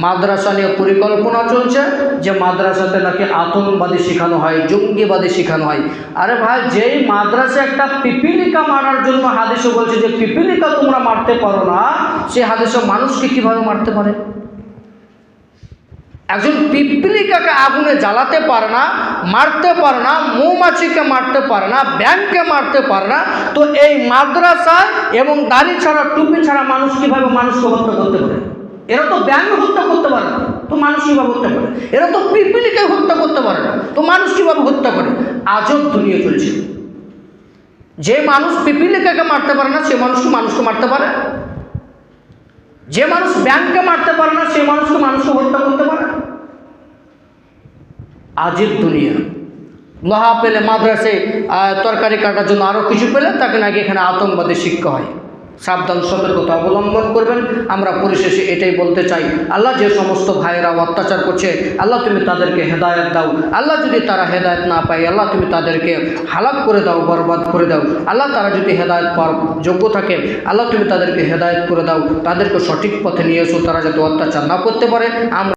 মাদ্রাসা নিয়ে পরিকল্পনা চলছে যে মাদ্রাসাতে নাকি আতঙ্কবাদী শেখানো হয়, জঙ্গিবাদী শেখানো হয়। আরে ভাই, যেই মাদ্রাসা একটা পিপিলিকা মারার জন্য হাদিসে বলছে যে পিপিলিকা তোমরা মারতে পারো না, সে হাদিসে মানুষকে কিভাবে মারতে পারে? একজন পিপিলিকাকে আগুনে জ্বালাতে পারে না, মারতে পারে না, মৌমাছিকে মারতে পারে না, ব্যাঙকে মারতে পারে না, তো এই মাদ্রাসায় এবং দাড়ি ছাড়া টুপি ছাড়া মানুষ কিভাবে মানুষকে হত্যা করতে পারে? এরা তো ব্যাঙ হত্যা করতে পারে না, তো মানুষ কীভাবে হত্যা করে? এরা তো পিপিলিকে হত্যা করতে পারে না, তো মানুষ কীভাবে হত্যা করে? আজব দুনিয়া চলছে। যে মানুষ পিপিলিকাকে মারতে পারে না, সে মানুষকে মারতে পারে? যে মানুষ ব্যাঙকে মারতে পারে না, সে মানুষকে হত্যা করতে পারে? আজব দুনিয়া। লোহা পেলে মাদ্রাসায় তরকারি কাটার জন্য আরও কিছু পেলে তাকে নাকি এখানে আতঙ্কবাদী শিক্ষা হয়। সাবধান, সতর্কতা অবলম্বন করবেন। আমরা পরিশেষে এটাই বলতে চাই, আল্লাহ যে সমস্ত ভাইয়েরা অত্যাচার করছে, আল্লাহ তুমি তাদেরকে হেদায়েত দাও। আল্লাহ যদি তারা হেদায়েত না পায়, আল্লাহ তুমি তাদেরকে হালাক করে দাও, বরবাদ করে দাও। আল্লাহ তারা যদি হেদায়েত পাওয়ার যোগ্য থাকে, আল্লাহ তুমি তাদেরকে হেদায়েত করে দাও, তাদেরকে সঠিক পথে নিয়ে এসো, তারা যাতে অত্যাচার না করতে পারে। আমরা